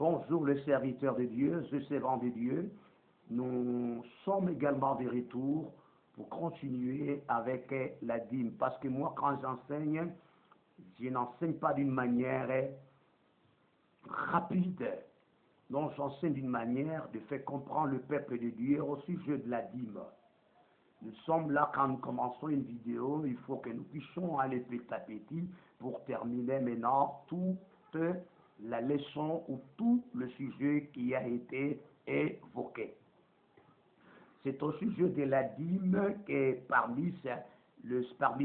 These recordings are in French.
Bonjour les serviteurs de Dieu, les servants de Dieu. Nous sommes également de retour pour continuer avec la dîme. Parce que moi, quand j'enseigne, je n'enseigne pas d'une manière rapide. Donc j'enseigne d'une manière de faire comprendre le peuple de Dieu au sujet de la dîme. Nous sommes là quand nous commençons une vidéo, il faut que nous puissions aller petit à petit pour terminer maintenant toute la leçon ou tout le sujet qui a été évoqué. C'est au sujet de la dîme que parmi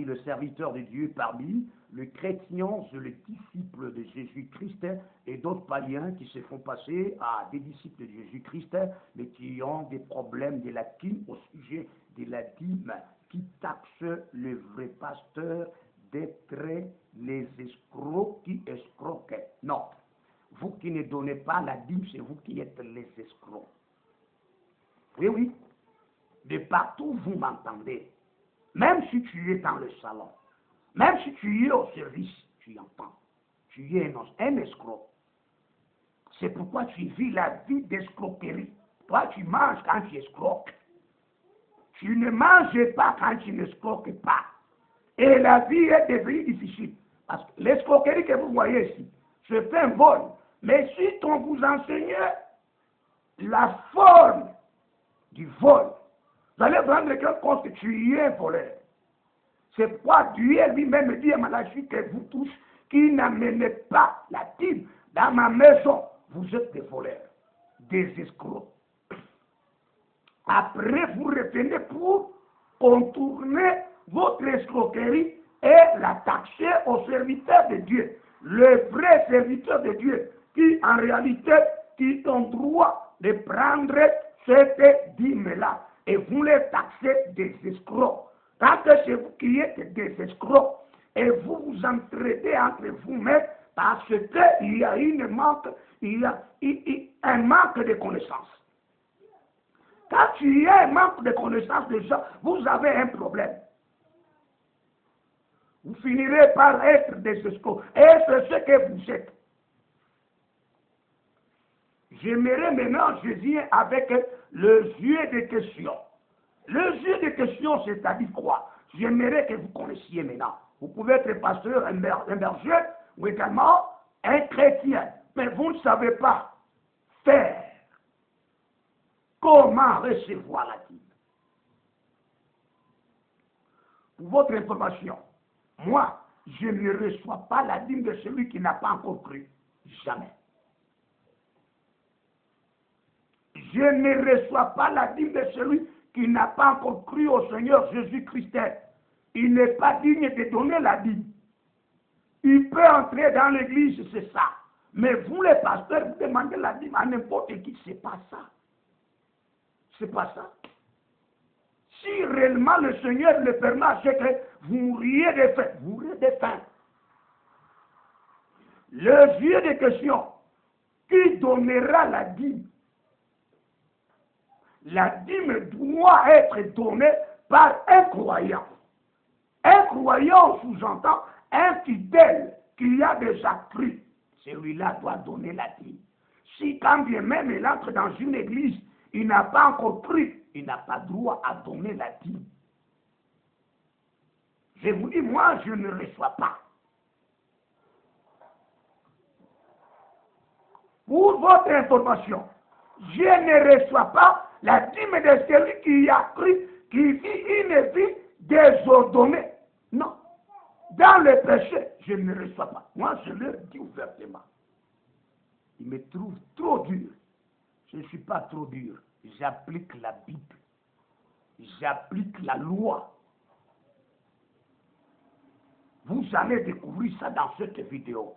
le serviteur de Dieu, parmi le chrétien, le disciple de Jésus-Christ et d'autres païens qui se font passer à des disciples de Jésus-Christ, mais qui ont des problèmes de la dîme au sujet de la dîme, qui taxent le vrai pasteur d'être les escrocs qui escroquent. Non, vous qui ne donnez pas la dîme, c'est vous qui êtes les escrocs. Oui, oui. De partout, vous m'entendez. Même si tu es dans le salon, même si tu es au service, tu entends. Tu es un escroc. C'est pourquoi tu vis la vie d'escroquerie. Toi, tu manges quand tu escroques. Tu ne manges pas quand tu n'escroques pas. Et la vie est devenue difficile. Parce que l'escroquerie que vous voyez ici, c'est un vol. Mais si on vous enseigne la forme du vol, vous allez vous rendre compte que tu es un voleur. C'est pourquoi Dieu lui-même dit à Malachie que vous tous qui n'amenez pas la dîme dans ma maison, vous êtes des voleurs, des escrocs. Après, vous revenez pour contourner votre escroquerie et la taxer au serviteur de Dieu. Le vrai serviteur de Dieu qui, en réalité, qui ont droit de prendre cette dîme-là. Et vous les taxez des escrocs. Parce que c'est vous qui êtes des escrocs. Et vous vous entraidez entre vous-même parce qu'il y a un manque de connaissances. Quand il y a un manque de connaissances déjà, vous avez un problème. Vous finirez par être des escrocs. Et c'est ce que vous êtes. J'aimerais maintenant, je viens avec le jeu de questions. Le jeu de questions, c'est-à-dire quoi? J'aimerais que vous connaissiez maintenant. Vous pouvez être pasteur, un berger, ou également un chrétien. Mais vous ne savez pas faire. Comment recevoir la dîme? Pour votre information, moi, je ne reçois pas la dîme de celui qui n'a pas encore cru. Jamais. Je ne reçois pas la dîme de celui qui n'a pas encore cru au Seigneur Jésus-Christ. Il n'est pas digne de donner la dîme. Il peut entrer dans l'église, c'est ça. Mais vous, les pasteurs, vous demandez la dîme à n'importe qui, c'est pas ça. C'est pas ça. Si réellement le Seigneur le permet, c'est que vous mourriez de faim. Vous mourriez de faim. Le vieux de question, qui donnera la dîme? La dîme doit être donnée par un croyant. Un croyant sous-entend un fidèle qui a déjà cru. Celui-là doit donner la dîme. Si quand bien même il entre dans une église, il n'a pas encore cru, il n'a pas droit à donner la dîme. Je vous dis, moi, je ne reçois pas. Pour votre information, je ne reçois pas la dîme de celui qui a cru, qui vit une vie désordonnée. Non. Dans le péché, je ne reçois pas. Moi, je leur dis ouvertement. Ils me trouvent trop dur. Je ne suis pas trop dur. J'applique la Bible. J'applique la loi. Vous allez découvrir ça dans cette vidéo.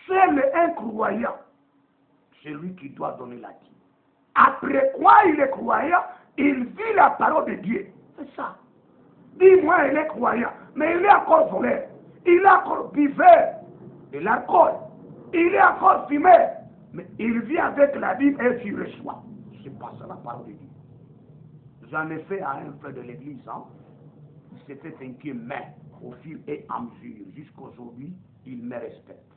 Seul un croyant, c'est lui qui doit donner la dîme. Après quoi il est croyant, il vit la parole de Dieu. C'est ça. Dis-moi, il est croyant, mais il est encore voleur. Il est encore buveur de l'alcool. Il est encore fumeur. Mais il vit avec la Bible et tu reçois. C'est pas ça la parole de Dieu. J'en ai fait à un frère de l'église, hein. Il s'était inquiet, mais au fil et à mesure, jusqu'aujourd'hui, il me respecte.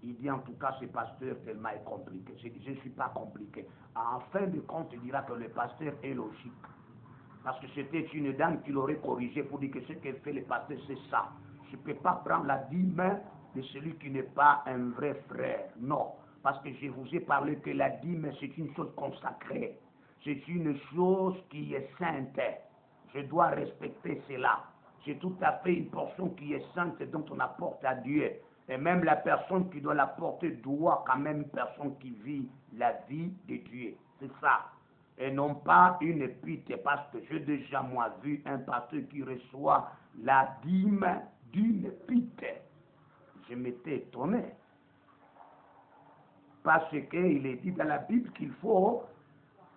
Il dit en tout cas, ce pasteur tellement est compliqué. Je dis, je ne suis pas compliqué. En fin de compte, il dira que le pasteur est logique. Parce que c'était une dame qui l'aurait corrigé pour dire que ce qu'elle fait le pasteur, c'est ça. Je ne peux pas prendre la dîme de celui qui n'est pas un vrai frère. Non. Parce que je vous ai parlé que la dîme, c'est une chose consacrée. C'est une chose qui est sainte. Je dois respecter cela. C'est tout à fait une portion qui est sainte dont on apporte à Dieu. Et même la personne qui doit l'apporter doit quand même une personne qui vit la vie de Dieu. C'est ça. Et non pas une pite, parce que j'ai déjà moi vu un pasteur qui reçoit la dîme d'une pite. Je m'étais étonné. Parce qu'il est dit dans la Bible qu'il faut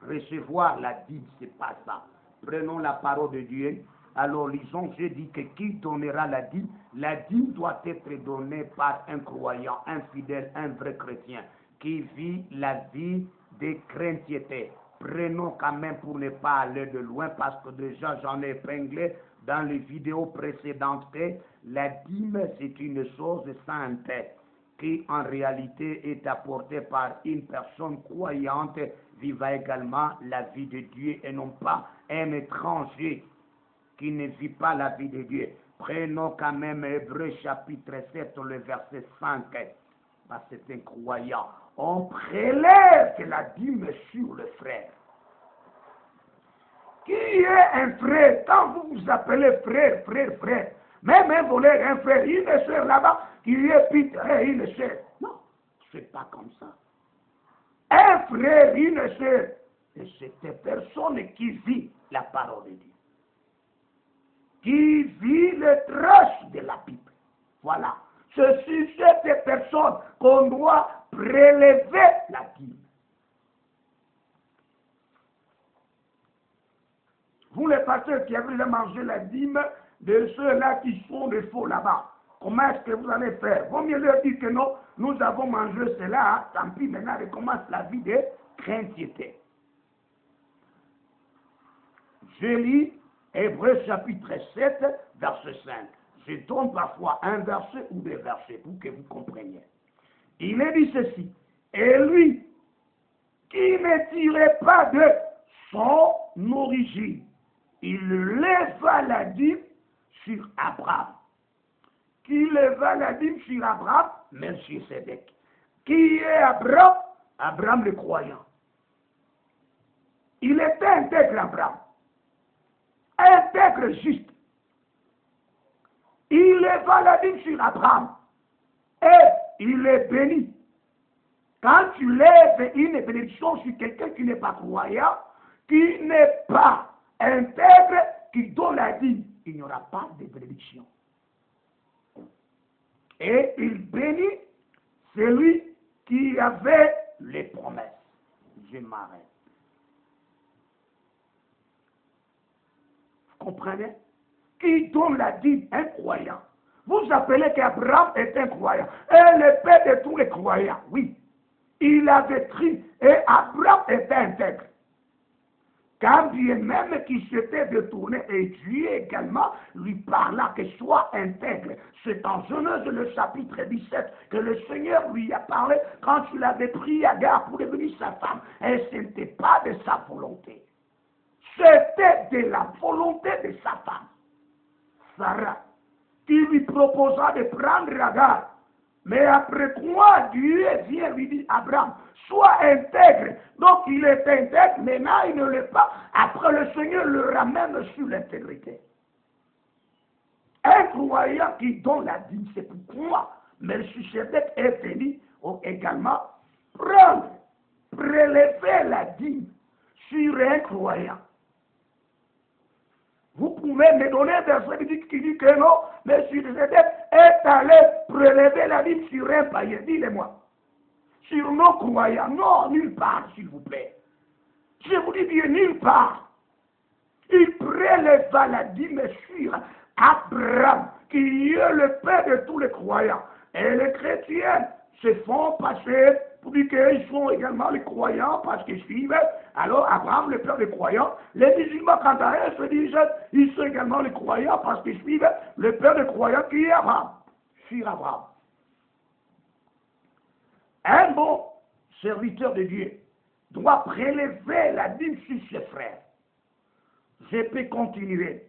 recevoir la dîme, c'est pas ça. Prenons la parole de Dieu. Alors lisons, j'ai dit que qui donnera la dîme? La dîme doit être donnée par un croyant, un fidèle, un vrai chrétien, qui vit la vie de chrétienté. Prenons quand même pour ne pas aller de loin, parce que déjà j'en ai épinglé dans les vidéos précédentes que la dîme c'est une chose sainte, qui en réalité est apportée par une personne croyante vivant également la vie de Dieu et non pas un étranger qui ne vit pas la vie de Dieu. Prenons quand même Hébreux chapitre 7, le verset 5. Parce que c'est un croyant. On prélève la dîme sur le frère. Qui est un frère? Quand vous vous appelez frère, frère, frère, même un voleur, un frère, une sœur là-bas, qui est pite, une sœur. Non, c'est pas comme ça. Un frère, une sœur, et cette personne qui vit la parole de Dieu, qui vit les traces de la Bible. Voilà. C'est sur cette personne qu'on doit prélever la dîme. Vous les pasteurs qui avez mangé la dîme de ceux-là qui sont des faux là-bas, comment est-ce que vous allez faire? Vaut mieux leur dire que non, nous avons mangé cela, tant pis, maintenant recommence la vie de chrétienté. Je lis Hébreux chapitre 7, verset 5. Je donne parfois un verset ou des versets pour que vous compreniez. Il est dit ceci. Et lui, qui ne tirait pas de son origine, il leva la dîme sur Abraham. Qui leva la dîme sur Abraham? Melchisédek. Qui est Abraham? Abraham le croyant. Il était intègre, Abraham. Intègre juste. Il leva la dîme sur Abraham. Et il est béni. Quand tu lèves une bénédiction sur quelqu'un qui n'est pas croyant, qui n'est pas intègre, qui donne la dîme, il n'y aura pas de bénédiction. Et il bénit celui qui avait les promesses. Je m'arrête. Vous comprenez? Qui donne la dîme? Un croyant. Vous appelez qu'Abraham est un croyant. Et le père de tous les croyants, oui. Il avait pris et Abraham était intègre. Quand Dieu même qui s'était détourné et Dieu également lui parla que soit intègre. C'est en Genèse le chapitre 17 que le Seigneur lui a parlé quand il avait pris Agar pour devenir sa femme. Et ce n'était pas de sa volonté. C'était de la volonté de sa femme, Sarah, qui lui proposa de prendre Agar. Mais après quoi, Dieu vient lui dire, Abraham, sois intègre. Donc il est intègre, maintenant il ne l'est pas. Après le Seigneur le ramène sur l'intégrité. Un croyant qui donne la dîme, c'est pourquoi Melchisédek est venu également prendre, prélever la dîme sur un croyant. Vous pouvez me donner un verset qui dit que non, Melchisédek est allé prélever la dîme sur un païen. Dis-le-moi. Sur nos croyants. Non, nulle part, s'il vous plaît. Je vous dis bien, nulle part. Il préleva la dîme sur Abraham, qui est le père de tous les croyants. Et les chrétiens se font passer pour dire qu'ils sont également les croyants parce qu'ils suivent. Alors Abraham, le père des croyants, les musulmans, quant à eux, se disent ils sont également les croyants parce qu'ils suivent le père des croyants qui est Abraham. Sur Abraham. serviteur de Dieu, doit prélever la dîme sur ses frères. Je peux continuer,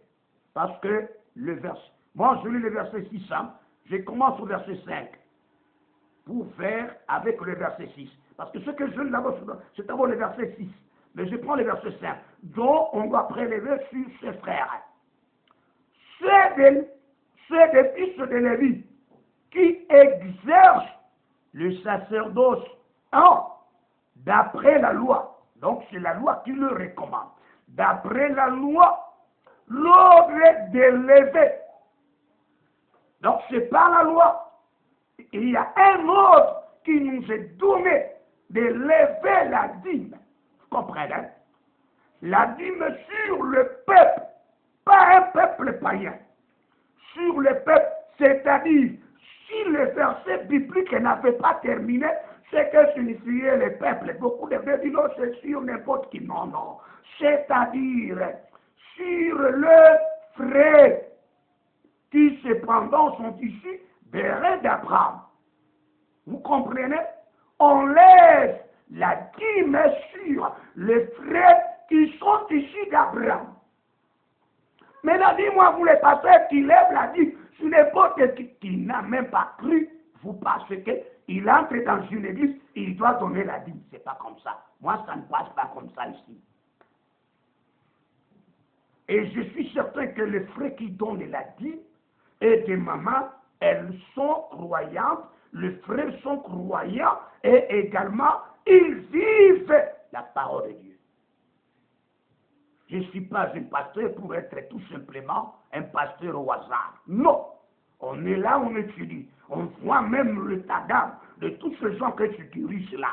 parce que le verset, moi je lis le verset 6, hein, je commence au verset 5, pour faire avec le verset 6. Parce que ce que je lis d'abord, c'est d'abord le verset 6, mais je prends le verset 5, dont on doit prélever sur ses frères. C'est des fils de Lévi qui exercent le sacerdoce d'après la loi. Donc c'est la loi qui le recommande. D'après la loi, l'ordre de lever. Donc c'est par la loi. Il y a un ordre qui nous est donné de lever la dîme. Vous comprenez? La dîme sur le peuple, pas un peuple païen. Sur le peuple, c'est-à-dire, si le verset biblique n'avait pas terminé, c'est que signifiait le peuple. Beaucoup de gens disent non, c'est sur n'importe qui. Non, non. C'est-à-dire, sur le frère qui cependant sont issus des reins d'Abraham. Vous comprenez? On laisse la dîme sur les frères qui sont issus d'Abraham. Maintenant, dis-moi, vous les pasteurs qui lèvent la dîme sur n'importe qui n'a même pas cru, vous pensez qu'il entre dans une église, il doit donner la dîme. C'est pas comme ça. Moi, ça ne passe pas comme ça ici. Et je suis certain que les frères qui donnent la dîme et des mamans, elles sont croyantes, les frères sont croyants et également, ils vivent la parole de Dieu. Je ne suis pas un pasteur pour être tout simplement un pasteur au hasard. Non. On est là, on étudie. On voit même le tas d'âme de tous ces gens que tu diriges là.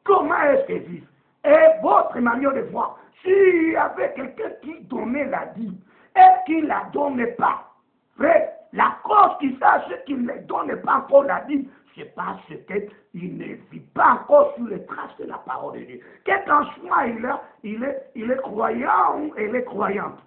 Comment est-ce qu'ils vivent? Et votre manière de voir, s'il y avait quelqu'un qui donnait la dîme et qui ne la donnait pas, frère, la cause qui sache qu'il ne donne pas encore la dîme, c'est parce qu'il ne vit pas encore sur les traces de la parole de Dieu. Quel qu'en soit il est croyant ou elle est croyante.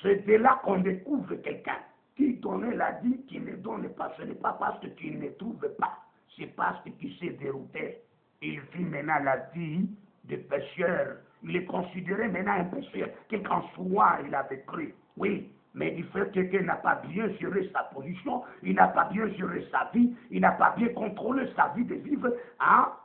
C'est de là qu'on découvre quelqu'un qui donnait la dîme, qui ne donne pas. Ce n'est pas parce qu'il ne trouve pas, c'est parce qu'il s'est dérouté. Il vit maintenant la vie de pécheur. Il est considéré maintenant un pécheur. Quel qu'en soit il avait cru. Oui. Mais du fait que quelqu'un n'a pas bien géré sa position, il n'a pas bien géré sa vie, il n'a pas bien contrôlé sa vie de vivre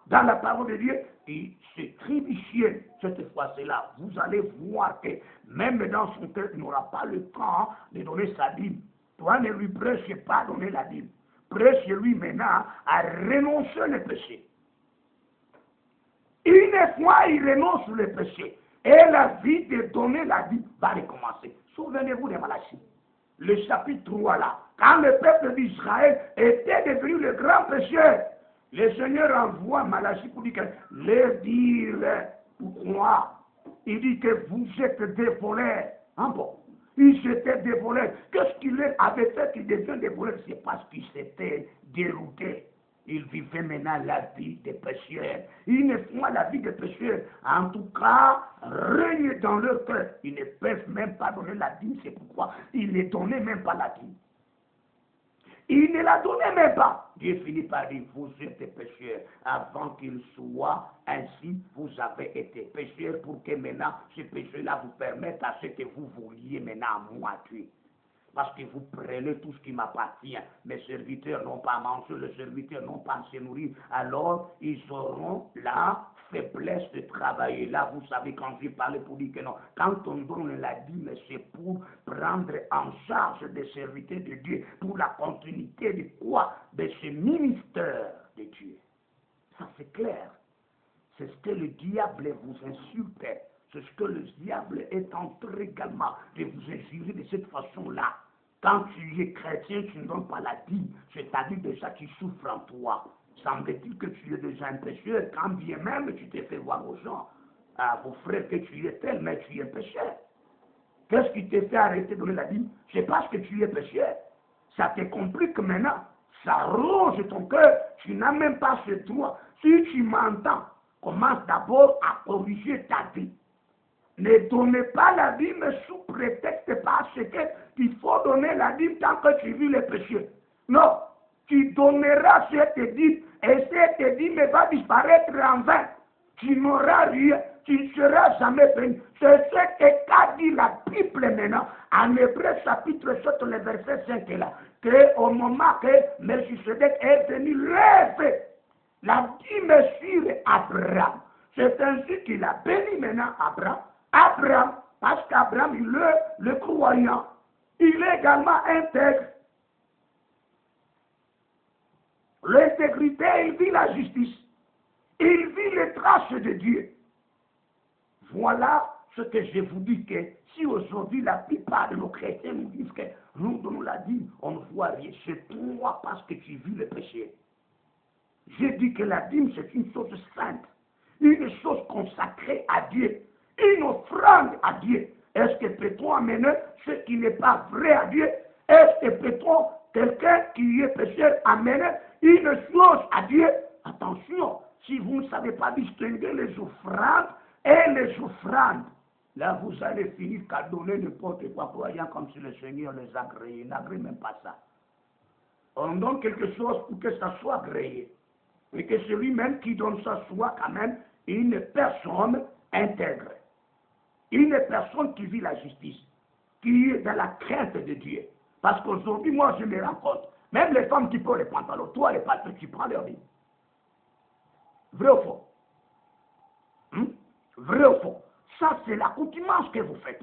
dans la parole de Dieu, il s'est trébuché cette fois-là. Vous allez voir que même dans son cœur, il n'aura pas le temps de donner sa dîme. Toi, ne lui prêchez pas donner la dîme. Prêchez-lui maintenant à renoncer le péché. Une fois, il renonce le péché. Et la vie de donner la dîme va recommencer. Souvenez-vous de Malachie, le chapitre 3 là. Quand le peuple d'Israël était devenu le grand pécheur, le Seigneur envoie Malachie pour dire leur dire pourquoi. Il dit que vous êtes des voleurs. Bon, ils étaient des voleurs. Qu'est-ce qu'il avait fait qu'ils deviennent des voleurs? C'est parce qu'ils s'étaient déroutés. Ils vivaient maintenant la vie des pécheurs. Une fois la vie des pécheurs, en tout cas, règne dans leur cœur. Ils ne peuvent même pas donner la dîme, c'est pourquoi ils ne donnaient même pas la dîme. Ils ne la donnaient même pas. Dieu finit par dire, vous êtes des pécheurs. Avant qu'il soit ainsi, vous avez été pécheurs pour que maintenant, ce péché-là vous permette à ce que vous vouliez maintenant à moi tuer. Parce que vous prenez tout ce qui m'appartient. Mes serviteurs n'ont pas mangé, les serviteurs n'ont pas se nourrir. Alors, ils auront la faiblesse de travailler. Là, vous savez, quand j'ai parlé pour dire que non, quand on donne la dîme, c'est pour prendre en charge des serviteurs de Dieu, pour la continuité de quoi? De ce ministère de Dieu. Ça, c'est clair. C'est ce que le diable vous insulte. C'est ce que le diable est en train également de vous insurer de cette façon-là. Quand tu es chrétien, tu ne donnes pas la dîme. C'est-à-dire déjà tu souffres en toi. Semble-t-il que tu es déjà un pécheur, quand bien même tu t'es fait voir aux gens, à vos frères que tu es tel, mais tu es un pécheur. Qu'est-ce qui te fait arrêter de donner la dîme? C'est parce que tu es pécheur. Ça te complique maintenant. Ça ronge ton cœur. Tu n'as même pas ce droit. Si tu m'entends, commence d'abord à corriger ta vie. Ne donnez pas la dîme sous prétexte parce qu'il faut donner la dîme tant que tu vis les péchés. Non, tu tu donneras cette dîme et cette dîme va disparaître en vain. Tu n'auras rien, tu ne seras jamais béni. C'est ce qu'a dit la Bible maintenant, en Hébreu chapitre 7, le verset 5 est là, qu'au moment que Melchisedec est venu lever la dîme sur Abraham, c'est ainsi qu'il a béni maintenant Abraham, parce qu'Abraham, il est le croyant, il est également intègre. L'intégrité, il vit la justice. Il vit les traces de Dieu. Voilà ce que je vous dis, que si aujourd'hui la plupart de nos chrétiens nous disent que nous donnons la dîme, on ne voit rien. C'est toi parce que tu vis le péché. J'ai dit que la dîme, c'est une chose sainte, une chose consacrée à Dieu, une offrande à Dieu. Est-ce que peut-on amener ce qui n'est pas vrai à Dieu? Est-ce que peut-on, quelqu'un qui est pécheur, amener une chose à Dieu? Attention, si vous ne savez pas distinguer les offrandes et les offrandes, là vous allez finir qu'à donner n'importe quoi, croyant comme si le Seigneur les a agréés. Il n'agrée même pas ça. On donne quelque chose pour que ça soit agréé. Et que celui-même qui donne ça soit quand même une personne intègre. Une personne qui vit la justice, qui est dans la crainte de Dieu. Parce qu'aujourd'hui, moi, je me rends compte, même les femmes qui portent les pantalons, toi, les pasteurs, tu prends leur vie. Vrai ou faux? Vrai ou faux? Ça, c'est l'accoutumance que vous faites.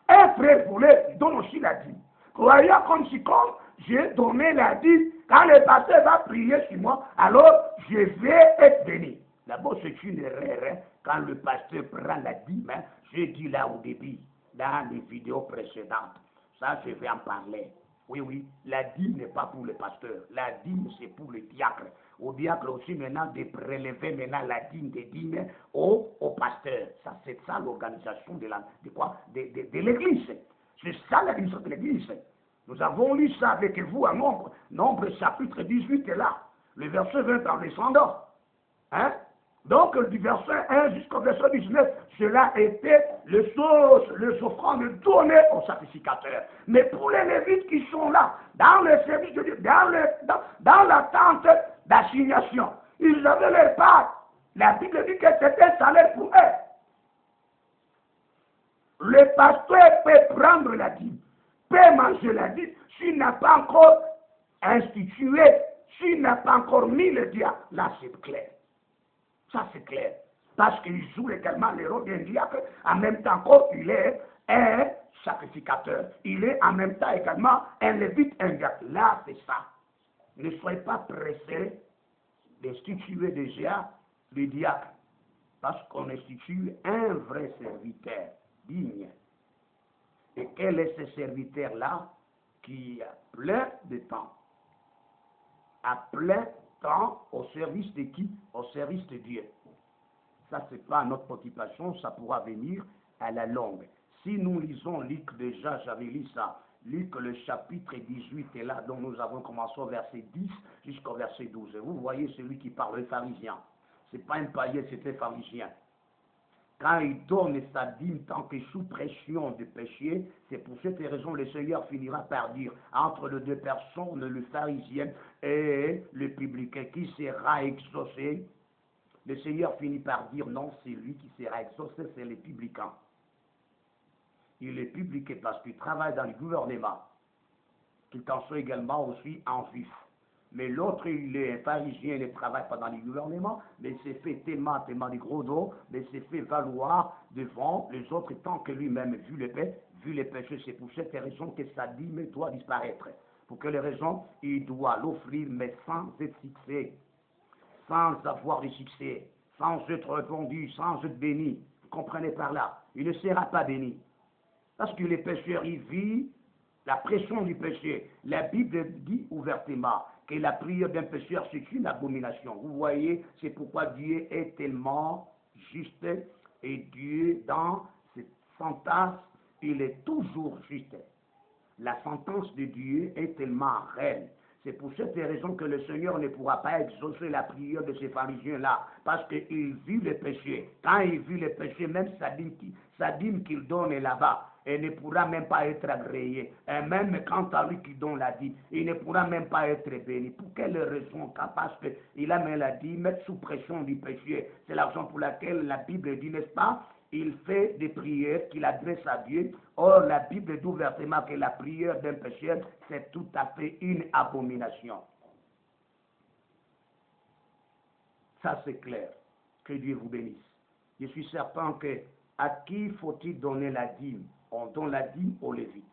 Un frère voulait, donne aussi la dîme. Croyant comme si, comme j'ai donné la dîme, quand le pasteur va prier sur moi, alors je vais être béni. D'abord, c'est une erreur, hein, quand le pasteur prend la dîme, hein, j'ai dit là au début, dans les vidéos précédentes. Ça, je vais en parler. Oui, la dîme n'est pas pour le pasteur. La dîme, c'est pour le diacre. Au diacre aussi, maintenant, de prélever maintenant la dîme des dîmes au pasteur. Ça, c'est ça l'organisation de l'église. C'est ça l'organisation de l'église. Nous avons lu ça avec vous à Nombre chapitre 18 est là. Le verset 20 en descendant. Hein? Donc, du verset 1 jusqu'au verset 19, cela était les offrandes données aux sacrificateurs. Mais pour les Lévites qui sont là, dans le service de Dieu, dans la tente d'assignation, ils avaient leur part. La Bible dit que c'était un salaire pour eux. Le pasteur peut prendre la dîme, peut manger la dîme, s'il n'a pas encore institué, s'il n'a pas encore mis le diable. Là, c'est clair. Ça, c'est clair. Parce qu'il joue également le rôle d'un diacre, en même temps qu'il est un sacrificateur. Il est en même temps également un lévite, un diacre. Là, c'est ça. Ne soyez pas pressés d'instituer déjà le diacre. Parce qu'on institue un vrai serviteur digne. Et quel est ce serviteur-là qui a plein de temps? A plein temps au service de qui? Au service de Dieu. Ça, ce n'est pas notre occupation, ça pourra venir à la longue. Si nous lisons Luc, déjà, j'avais lu ça, Luc, le chapitre 18 est là, dont nous avons commencé au verset 10 jusqu'au verset 12. Et vous voyez celui qui parle, le pharisien. Ce n'est pas un païen, c'est un pharisien. Quand il donne sa dîme tant que sous pression de péché, c'est pour cette raison le Seigneur finira par dire entre les deux personnes, le pharisien et le publicain, qui sera exaucé. Le Seigneur finit par dire non, c'est lui qui sera exaucé, c'est le publicain. Il est publicain parce qu'il travaille dans le gouvernement, tout en soit également aussi en vif. Mais l'autre, il est pharisien, il ne travaille pas dans le gouvernement, mais s'est fait tellement de gros dos, mais s'est fait valoir devant les autres tant que lui-même, vu les péchés. C'est pour cette raison que sa dîme doit disparaître. Pour quelle raison? Il doit l'offrir, mais sans être fixé, sans avoir de succès, sans être répondu, sans être béni. Vous comprenez par là? Il ne sera pas béni. Parce que les pécheurs, ils vivent la pression du péché. La Bible dit ouvertement que la prière d'un pécheur, c'est une abomination. Vous voyez, c'est pourquoi Dieu est tellement juste et Dieu, dans cette sentence, il est toujours juste. La sentence de Dieu est tellement réelle. C'est pour cette raison que le Seigneur ne pourra pas exaucer la prière de ces pharisiens-là, parce qu'il vit le péché. Quand il vit le péché, même sa dîme qu'il donne est là-bas. et ne pourra même pas être agréé. Et même quant à lui qui donne la dîme, il ne pourra même pas être béni. Pour quelle raison? Parce qu'il a mis la dîme sous pression du péché. C'est la raison pour laquelle la Bible dit, n'est-ce pas? Il fait des prières qu'il adresse à Dieu. Or, la Bible dit ouvertement que la prière d'un pécheur, c'est tout à fait une abomination. Ça, c'est clair. Que Dieu vous bénisse. Je suis certain que à qui faut-il donner la dîme? On donne la dîme aux Lévites.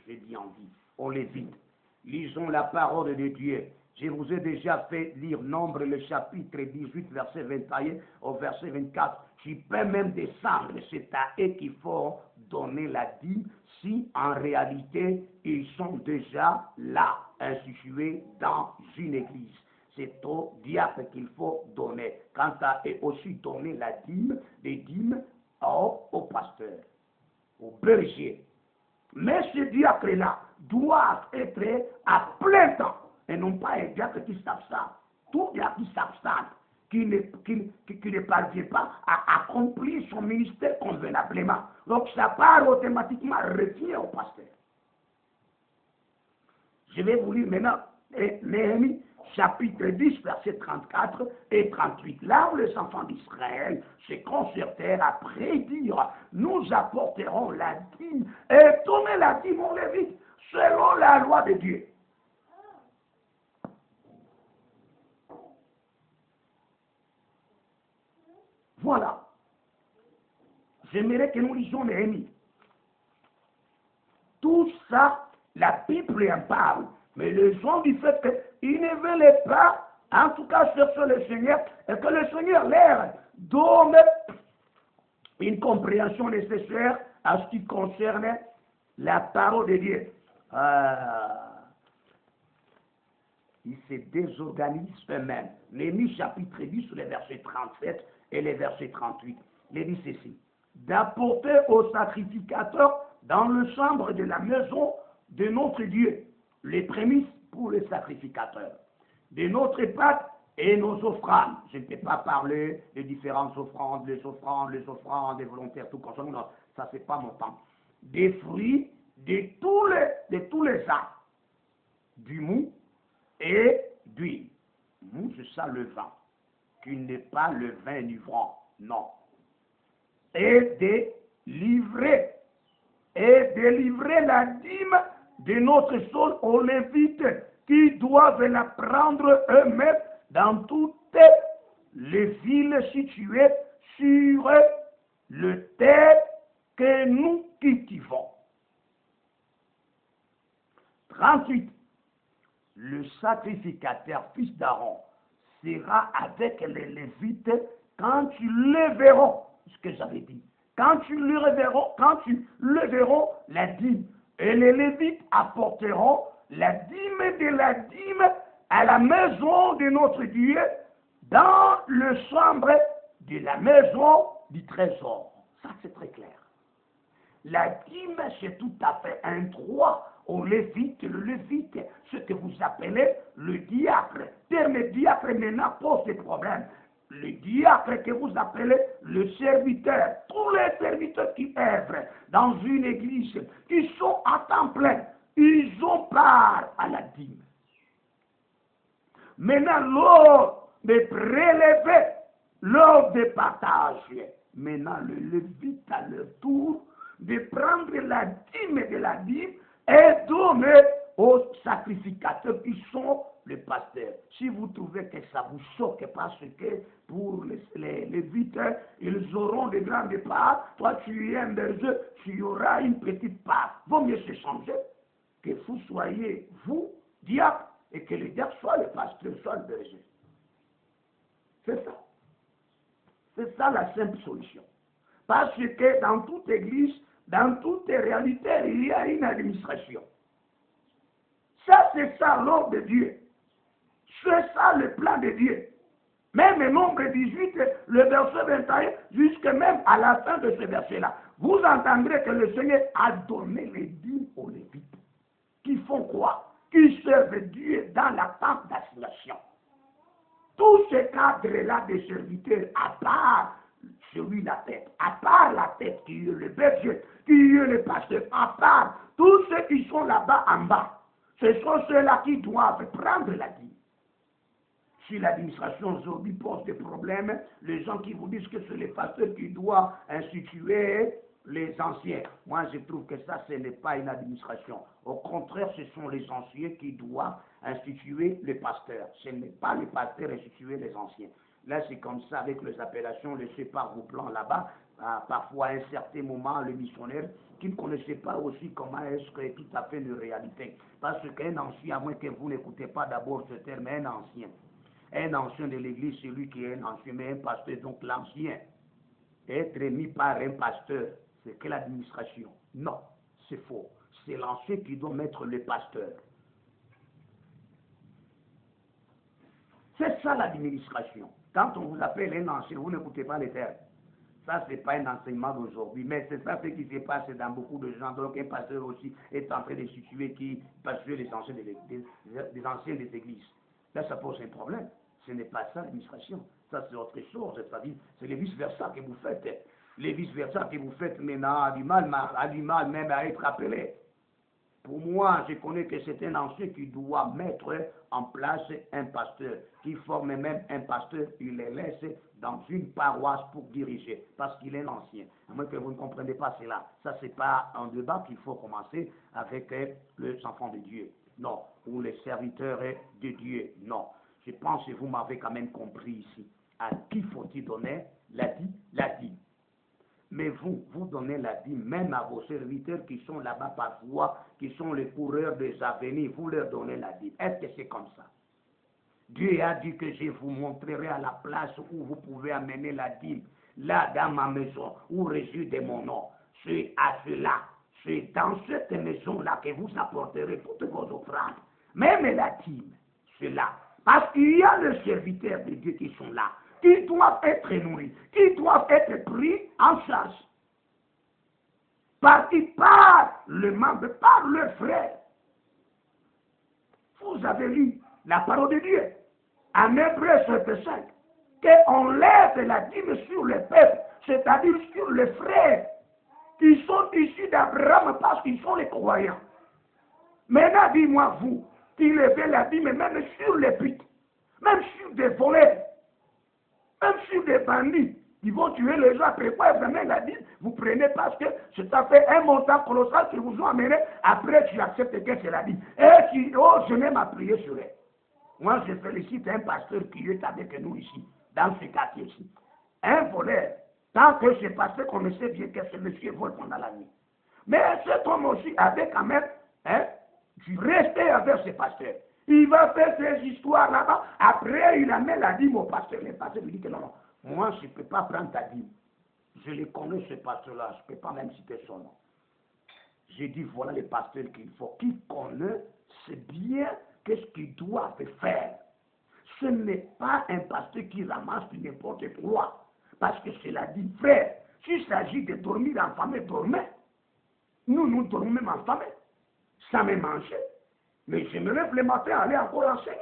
J'ai dit en dîme, aux Lévites. Lisons la parole de Dieu. Je vous ai déjà fait lire Nombre, le chapitre 18, verset 21 au verset 24. Tu peux même descendre, c'est à eux qu'il faut donner la dîme si en réalité ils sont déjà là, institués dans une église. C'est au diacre qu'il faut donner. Quant à eux aussi donner la dîme, les dîmes au pasteur, au berger. Mais ce diacre-là doit être à plein temps et non pas un diacre qui s'absente. Tout diacre qui s'absente, qui ne parvient pas à accomplir son ministère convenablement. Donc sa part automatiquement revient au pasteur. Je vais vous lire maintenant Néhémie chapitre 10, versets 34 et 38. Là où les enfants d'Israël se concertèrent à prédire, nous apporterons la dîme et donner la dîme aux Lévites selon la loi de Dieu. Voilà. J'aimerais que nous lisions Néhémie. Tout ça, la Bible en parle. Mais les gens du fait qu'ils ne veulent pas, en tout cas chercher le Seigneur, et que le Seigneur leur donne une compréhension nécessaire à ce qui concerne la parole de Dieu. Ils se désorganisent eux-mêmes. Néhémie chapitre 10, les versets 37 et les versets 38. Il dit ceci. D'apporter au sacrificateur dans le chambre de la maison de notre Dieu les prémices pour les sacrificateurs, de notre Pâque et nos offrandes. Je ne peux pas parler des différentes offrandes, les offrandes, des volontaires, tout comme ça. Non, ça c'est pas mon temps. Des fruits de tous les arbres, du mou et d'huile. Mou, c'est ça le vin, qui n'est pas le vin ivrogne, non. Et de livrer la dîme de notre sol aux Lévites qui doivent la prendre eux-mêmes dans toutes les villes situées sur le terre que nous cultivons. 38. Le sacrificateur, fils d'Aaron, sera avec les Lévites quand ils le verront, ce que j'avais dit. Quand ils le verront, la dîme. Et les Lévites apporteront la dîme de la dîme à la maison de notre Dieu, dans le chambre de la maison du trésor. Ça, c'est très clair. La dîme, c'est tout à fait un droit au Lévite. Le Lévite, ce que vous appelez le diacre. Le terme diacre maintenant pose des problèmes. Le diacre que vous appelez le serviteur, tous les serviteurs qui œuvrent dans une église, qui sont à temps plein, ils ont part à la dîme. Maintenant, lors de prélever, lors de partager, maintenant le Lévite à leur tour de prendre la dîme de la dîme et donner aux sacrificateurs qui sont les pasteurs. Si vous trouvez que ça vous choque parce que pour les Lévites, ils auront de grandes parts, toi tu es un berger, tu auras une petite part. Vaut mieux se changer que vous soyez, vous, diacre, et que le diacre soit le pasteur, soit le berger. C'est ça. C'est ça la simple solution. Parce que dans toute église, dans toute réalité, il y a une administration. Ça, c'est ça l'ordre de Dieu. C'est ça le plan de Dieu. Même le nombre 18, le verset 21, jusqu'à même à la fin de ce verset-là, vous entendrez que le Seigneur a donné les dîmes aux Lévites. Qui font quoi? Qui servent Dieu dans la tente d'assignation. Tout ce cadre-là de serviteurs, à part celui la tête, à part la tête qui est le berger, qui est le pasteur, à part tous ceux qui sont là-bas en bas, ce sont ceux-là qui doivent prendre la dîme. Si l'administration aujourd'hui pose des problèmes, les gens qui vous disent que c'est les pasteurs qui doivent instituer les anciens. Moi, je trouve que ça, ce n'est pas une administration. Au contraire, ce sont les anciens qui doivent instituer les pasteurs. Ce n'est pas les pasteurs instituer les anciens. Là, c'est comme ça avec les appellations laissées par vos plans là-bas. Parfois, à un certain moment, les missionnaires qui ne connaissaient pas aussi comment est-ce que tout à fait une réalité. Parce qu'un ancien, à moins que vous n'écoutez pas d'abord ce terme, un ancien de l'église, c'est lui qui est un ancien, mais un pasteur, donc l'ancien, être mis par un pasteur, c'est que l'administration. Non, c'est faux. C'est l'ancien qui doit mettre le pasteur. C'est ça l'administration. Quand on vous appelle un ancien, vous n'écoutez pas les termes. Ça, ce n'est pas un enseignement d'aujourd'hui, mais c'est ça ce qui se passe dans beaucoup de gens. Donc, un pasteur aussi est en train de situer qui pasteur les anciens des anciens des églises. Là, ça pose un problème. Ce n'est pas ça l'administration. Ça, c'est autre chose. C'est-à-dire, c'est le vice-versa que vous faites. Les vice-versa que vous faites maintenant a du mal même à être appelé. Pour moi, je connais que c'est un ancien qui doit mettre en place un pasteur, qui forme même un pasteur, il les laisse dans une paroisse pour diriger, parce qu'il est ancien. À moins que vous ne comprenez pas cela. Ça, ce n'est pas un débat qu'il faut commencer avec les enfants de Dieu. Non. Ou les serviteurs de Dieu. Non. Je pense que vous m'avez quand même compris ici. À qui faut-il donner la dîme? Mais vous donnez la dîme même à vos serviteurs qui sont là-bas parfois, qui sont les coureurs des avenirs, vous leur donnez la dîme. Est-ce que c'est comme ça? Dieu a dit que je vous montrerai à la place où vous pouvez amener la dîme, là dans ma maison, où réside mon nom. C'est à cela, c'est dans cette maison-là que vous apporterez toutes vos offrandes. Même la dîme, c'est là. Parce qu'il y a les serviteurs de Dieu qui sont là, qui doivent être nourris, qui doivent être pris en charge. Parce qu'ils parlent le membre, par leurs frères. Vous avez lu la parole de Dieu, en Hébreux 5, qu'on lève la dîme sur le peuple, c'est-à-dire sur les frères qui sont issus d'Abraham parce qu'ils sont les croyants. Maintenant, dis-moi, vous, qui levez la dîme même sur les putes, même sur des voleurs, même sur des bandits qui vont tuer les gens, après quoi vraiment la dîme, vous prenez parce que ça fait un montant colossal qu'ils vous ont amené, après tu acceptes que c'est la dîme. Et tu oses même à prier sur elle. Moi, je félicite un pasteur qui est avec nous ici, dans ce quartier-ci. Un voleur, tant que ce pasteur connaissait bien que ce monsieur vole pendant la nuit. Mais cet homme aussi avait quand même, du respect avec ce pasteur. Il va faire ses histoires là-bas. Après, il amène la dîme au pasteur. Le pasteur lui dit que non, moi, je ne peux pas prendre ta dîme. Je le connais, ce pasteur-là. Je ne peux pas même citer son nom. J'ai dit, voilà le pasteur qu'il faut. Qui connaît, c'est bien qu'est-ce qu'il doit faire. Ce n'est pas un pasteur qui ramasse n'importe quoi. Parce que c'est la dîme, frère. S'il s'agit de dormir en famille, dormez. Nous dormons même en famille. Ça me mangeait. Mais je me lève le matin à aller encore enseigner.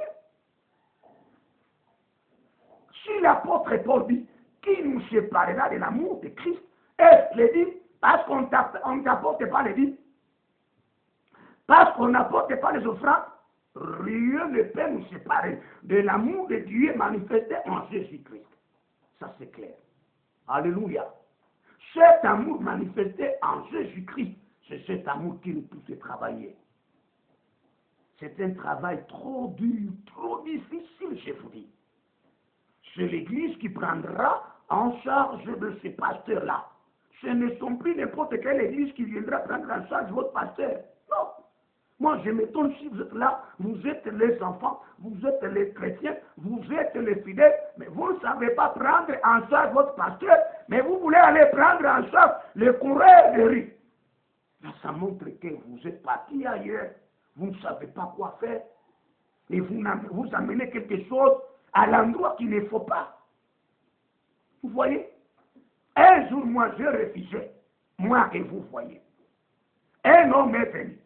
Si l'apôtre Paul dit, qui nous séparera de l'amour de Christ, est-ce le dit parce qu'on n'apporte pas les dîmes, parce qu'on n'apporte pas les offrandes, rien ne peut nous séparer de l'amour de Dieu manifesté en Jésus-Christ. Ça c'est clair. Alléluia. Cet amour manifesté en Jésus-Christ, c'est cet amour qui nous pousse à travailler. C'est un travail trop dur, trop difficile, je vous dis. C'est l'Église qui prendra en charge de ces pasteurs-là. Ce ne sont plus n'importe quelle Église qui viendra prendre en charge votre pasteur. Non. Moi, je m'étonne si vous êtes là, vous êtes les enfants, vous êtes les chrétiens, vous êtes les fidèles, mais vous ne savez pas prendre en charge votre pasteur, mais vous voulez aller prendre en charge le coureur de rue. Là, ça montre que vous êtes parti ailleurs. Vous ne savez pas quoi faire. Et vous amenez quelque chose à l'endroit qu'il ne faut pas. Vous voyez? Un jour, moi, je refusais. Moi que vous voyez. Un homme est venu.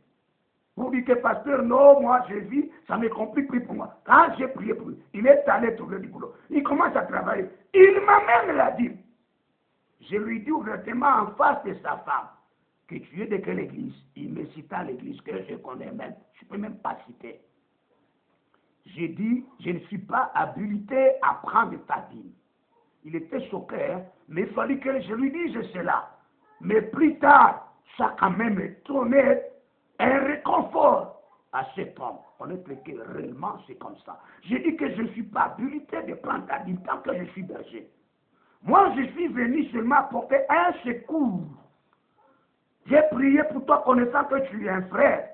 Vous dites que pasteur, non, moi je vis, ça me complique plus pour moi. Quand j'ai prié pour lui, il est allé trouver du boulot. Il commence à travailler. Il m'amène la dîme. Je lui dis ouvertement en face de sa femme que tu es de quelle église? Il me cita l'église que je connais même, je ne peux même pas citer. J'ai dit, je ne suis pas habilité à prendre ta dîme. Il était choqué, hein? Mais il fallait que je lui dise cela. Mais plus tard, ça a quand même donné un réconfort à cet homme. On est que réellement c'est comme ça. J'ai dit que je ne suis pas habilité de prendre ta dîme tant que je suis berger. Moi, je suis venu seulement apporter un secours. J'ai prié pour toi connaissant que tu es un frère.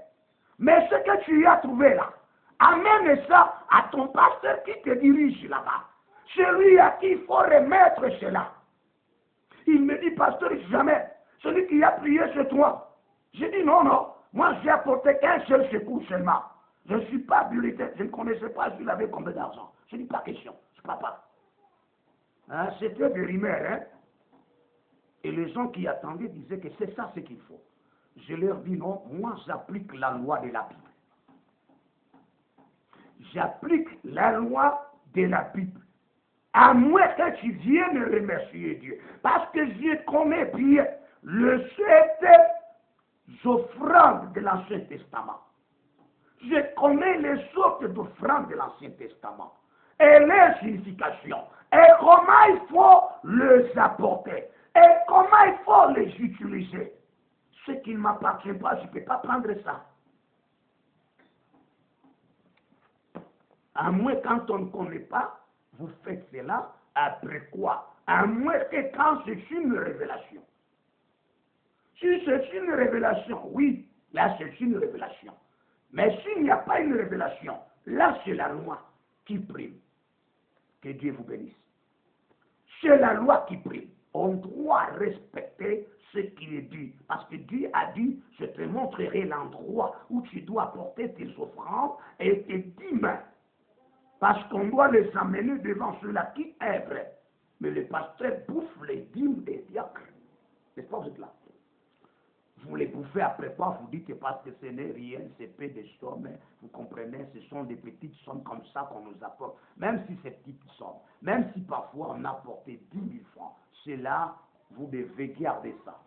Mais ce que tu as trouvé là, amène ça à ton pasteur qui te dirige là-bas. Celui à qui il faut remettre cela. Il me dit, pasteur, jamais. Celui qui a prié, c'est toi. J'ai dit, non, non. Moi, j'ai apporté qu'un seul secours seulement. Je ne suis pas habilité. Je ne connaissais pas s'il avait combien d'argent. Je dis pas question. Je ne crois pas. Hein, c'était des rumeurs, hein. Et les gens qui attendaient disaient que c'est ça ce qu'il faut. Je leur dis non, moi j'applique la loi de la Bible. J'applique la loi de la Bible. À moins que tu viennes remercier Dieu. Parce que je connais bien le sept offrandes de l'Ancien Testament. Je connais les sortes d'offrandes de l'Ancien Testament. Et les significations. Et comment il faut les apporter. Et comment il faut les utiliser. Ce qui ne m'appartient pas, je ne peux pas prendre ça. À moins quand on ne connaît pas, vous faites cela, après quoi? À moins que quand c'est une révélation. Si c'est une révélation, oui, là c'est une révélation. Mais s'il n'y a pas une révélation, là c'est la loi qui prime. Que Dieu vous bénisse. C'est la loi qui prime. On doit respecter ce qui est dit. Parce que Dieu a dit, je te montrerai l'endroit où tu dois apporter tes offrandes et tes dîmes. Parce qu'on doit les amener devant ceux-là qui œuvrent. Mais le pasteur bouffe les dîmes des diacres. N'est-ce pas, vous êtes là? Vous les bouffez après quoi? Vous dites parce que ce n'est rien, c'est peu de sommes. Vous comprenez, ce sont des petites sommes comme ça qu'on nous apporte. Même si c'est petites sommes, même si parfois on a apporté 10 000 francs, c'est là, vous devez garder ça.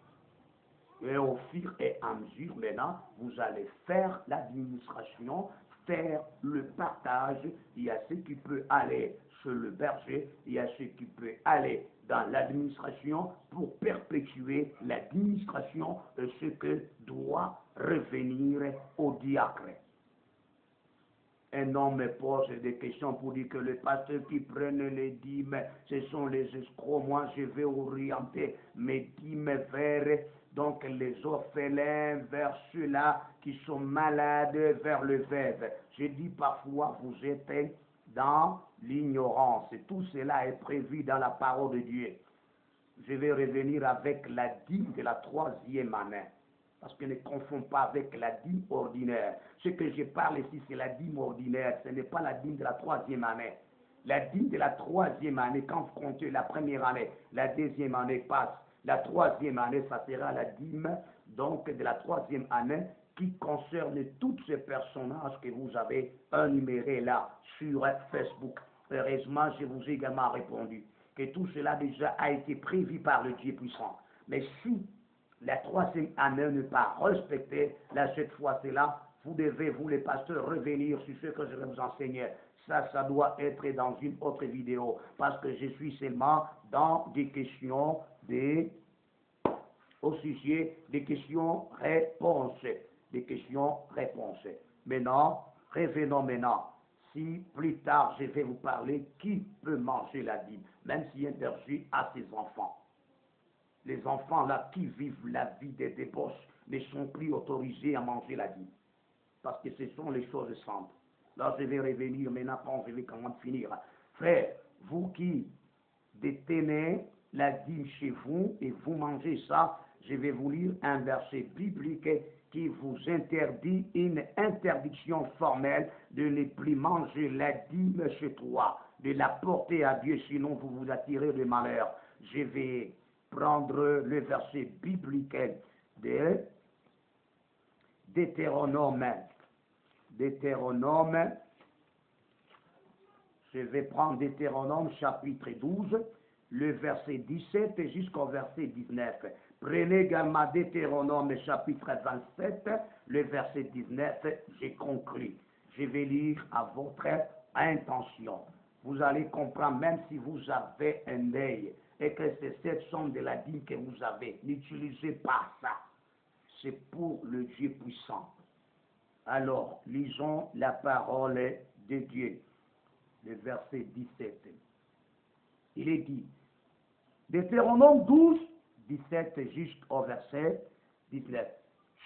Et au fur et à mesure, maintenant, vous allez faire l'administration, faire le partage. Il y a ce qui peut aller chez le berger, il y a ce qui peut aller dans l'administration pour perpétuer l'administration de ce que doit revenir au diacre. Un homme me pose des questions pour dire que les pasteurs qui prennent les dîmes, ce sont les escrocs. Moi, je vais orienter mes dîmes vers donc les orphelins, vers ceux-là qui sont malades, vers le veuve. Je dis parfois, vous êtes dans l'ignorance. Tout cela est prévu dans la parole de Dieu. Je vais revenir avec la dîme de la 3e année. Parce que ne confond pas avec la dîme ordinaire. Ce que je parle ici, c'est la dîme ordinaire. Ce n'est pas la dîme de la 3e année. La dîme de la 3e année, quand vous comptez la première année, la 2e année passe. La 3e année, ça sera la dîme donc de la 3e année qui concerne tous ces personnages que vous avez énumérés là sur Facebook. Heureusement, je vous ai également répondu que tout cela déjà a été prévu par le Dieu puissant. Mais si la 3e année n'est pas respectée, là, cette fois-là, vous devez, vous les pasteurs, revenir sur ce que je vais vous enseigner. Ça doit être dans une autre vidéo, parce que je suis seulement dans des questions au sujet des questions-réponses. Des questions-réponses. Maintenant, revenons maintenant. Si plus tard je vais vous parler qui peut manger la dîme, même si un berger a ses enfants. Les enfants là qui vivent la vie des débauches ne sont plus autorisés à manger la dîme. Parce que ce sont les choses simples. Là, je vais revenir maintenant quand je vais quand même finir. Frère, vous qui détenez la dîme chez vous et vous mangez ça, je vais vous lire un verset biblique qui vous interdit une interdiction formelle de ne plus manger la dîme chez toi, de la porter à Dieu, sinon vous vous attirez de malheur. Je vais prendre le verset biblique de Deutéronome. Je vais prendre Deutéronome chapitre 12, le verset 17 jusqu'au verset 19. Prenez également Deutéronome chapitre 27, le verset 19, j'ai conclu. Je vais lire à votre intention. Vous allez comprendre, même si vous avez un œil et que c'est cette somme de la dîme que vous avez, n'utilisez pas ça. C'est pour le Dieu puissant. Alors, lisons la parole de Dieu, le verset 17. Il est dit, Deutéronome 12, 17 jusqu'au verset 19.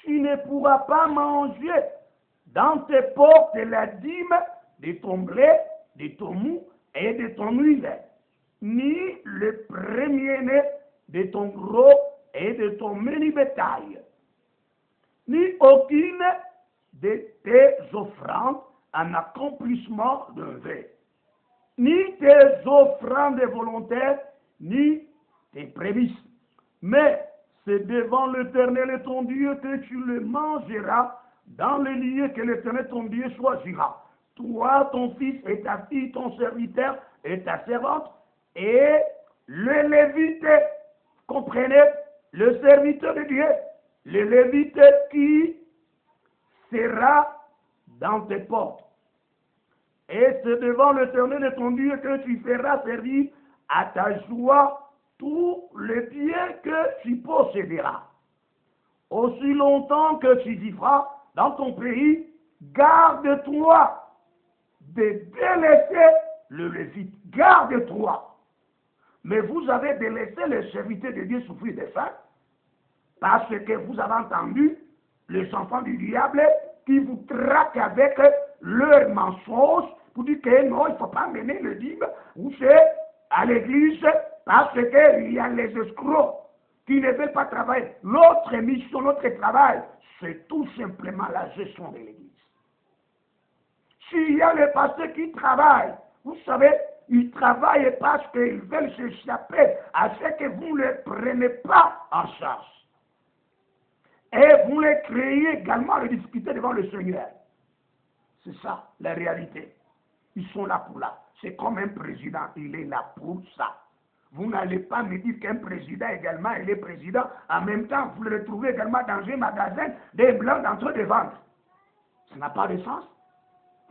Tu ne pourras pas manger dans tes portes la dîme de ton blé, de ton mou et de ton huile, ni le premier-né de ton gros et de ton menu bétail, ni aucune de tes offrandes en accomplissement d'un vœu, ni tes offrandes volontaires, ni tes prémices. Mais c'est devant l'Éternel ton Dieu que tu le mangeras dans le lieu que l'Éternel ton Dieu choisira. Toi, ton fils et ta fille, ton serviteur et ta servante, et le Lévite, comprenez, le serviteur de Dieu, le Lévite qui sera dans tes portes. Et c'est devant l'Éternel de ton Dieu que tu feras servir à ta joie tous les biens que tu posséderas. Aussi longtemps que tu vivras dans ton pays, garde-toi de délaisser le Lévite. Garde-toi. Mais vous avez délaissé les serviteurs de Dieu souffrir de faim parce que vous avez entendu les enfants du diable qui vous traquent avec leurs mensonges pour dire que non, il ne faut pas mener le dîme ou c'est à l'église parce qu'il y a les escrocs qui ne veulent pas travailler. L'autre mission, notre travail, c'est tout simplement la gestion de l'église. S'il y a les pasteurs qui travaillent, vous savez, ils travaillent parce qu'ils veulent s'échapper à ce que vous ne les prenez pas en charge. Et vous les créez également de discuter devant le Seigneur. C'est ça, la réalité. Ils sont là pour là. C'est comme un président, il est là pour ça. Vous n'allez pas me dire qu'un président également, il est président. En même temps, vous le retrouvez également dans un magasin, des blancs d'entre de vendre. Ça n'a pas de sens.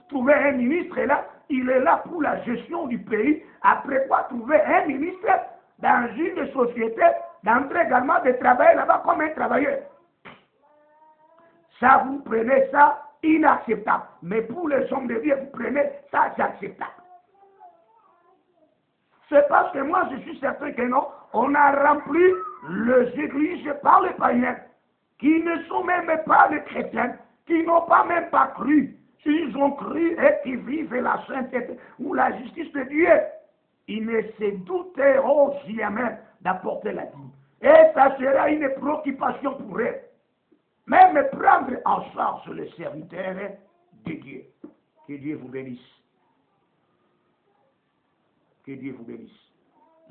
Trouver un ministre là, il est là pour la gestion du pays. Après quoi, trouver un ministre dans une société, d'entrer également de travailler là-bas comme un travailleur. Ça, vous prenez ça inacceptable. Mais pour les hommes de Dieu, vous prenez ça, c'est acceptable. C'est parce que moi, je suis certain que non, on a rempli les églises par les païens, qui ne sont même pas des chrétiens, qui n'ont pas même pas cru. S'ils ont cru et qui vivent la sainteté ou la justice de Dieu, ils ne se douteront jamais d'apporter la dîme. Et ça sera une préoccupation pour eux. Même prendre en charge les serviteurs de Dieu. Que Dieu vous bénisse. Que Dieu vous bénisse.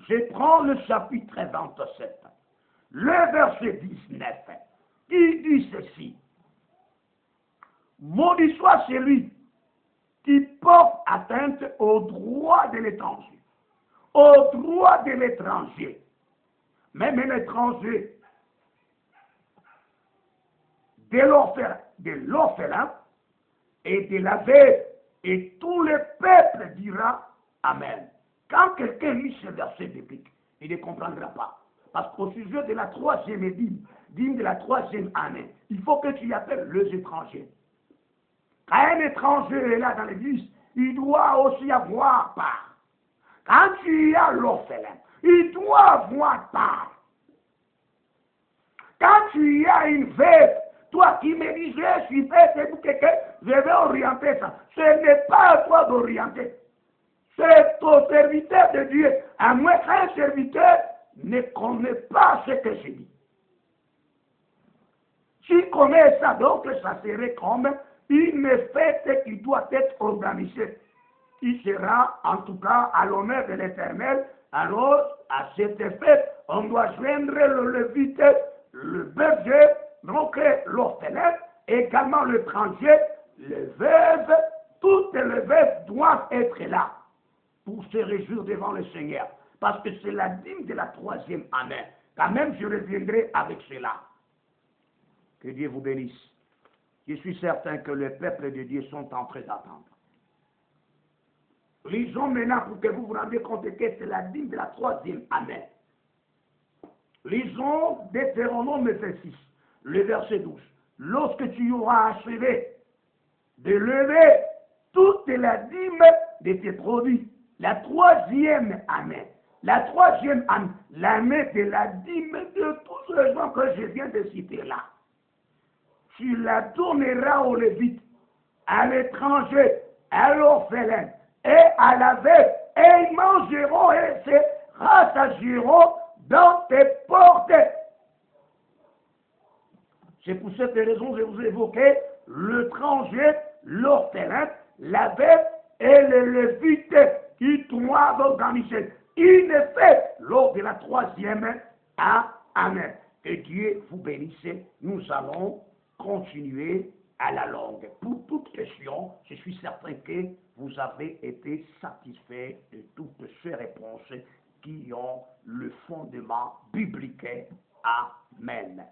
Je prends le chapitre 27, le verset 19, qui dit ceci. Maudit soit celui qui porte atteinte au droit de l'étranger. Au droit de l'étranger. Même un étranger, de l'orphelin et de la veuve, et tout le peuple dira Amen. Quand quelqu'un lit ce verset biblique, il ne comprendra pas. Parce qu'au sujet de la troisième dîme de la troisième année, il faut que tu y appelles les étrangers. Quand un étranger est là dans l'église, il doit aussi avoir part. Quand tu y as l'orphelin, il doit avoir part. Quand tu y as une veuve, toi qui me dis, je suis fait, c'est pour quelqu'un, je vais orienter ça. Ce n'est pas à toi d'orienter. C'est au serviteur de Dieu. À moins qu'un serviteur ne connaît pas ce que je dis. Tu connais ça, donc ça serait comme une fête qui doit être organisée. Qui sera en tout cas à l'honneur de l'Éternel. Alors, à cette fête, on doit joindre le lévite, le berger, donc l'orphelin, également l'étranger, les veuves, toutes les veuves doivent être là pour se réjouir devant le Seigneur. Parce que c'est la dîme de la troisième année. Quand même, je reviendrai avec cela. Que Dieu vous bénisse. Je suis certain que le peuple de Dieu sont en train d'attendre. Lisons maintenant pour que vous vous rendiez compte que c'est la dîme de la troisième année. Lisons Deutéronome 26, le verset 12. Lorsque tu auras achevé de lever toute la dîme de tes produits, la troisième année, l'année de la dîme de tous les gens que je viens de citer là, tu la tourneras aux Lévites, à l'étranger, à l'orphelin et à la veuve, et ils mangeront et se rassasieront dans tes portes. C'est pour cette raison que je vous ai évoqué l'étranger, l'orphelin, la veuve et le Lévite qui doivent organiser une fête lors de la troisième année. Que Dieu vous bénisse. Nous allons continuer à la longue. Pour toute question, je suis certain que vous avez été satisfait de toutes ces réponses qui ont le fondement biblique. Amen.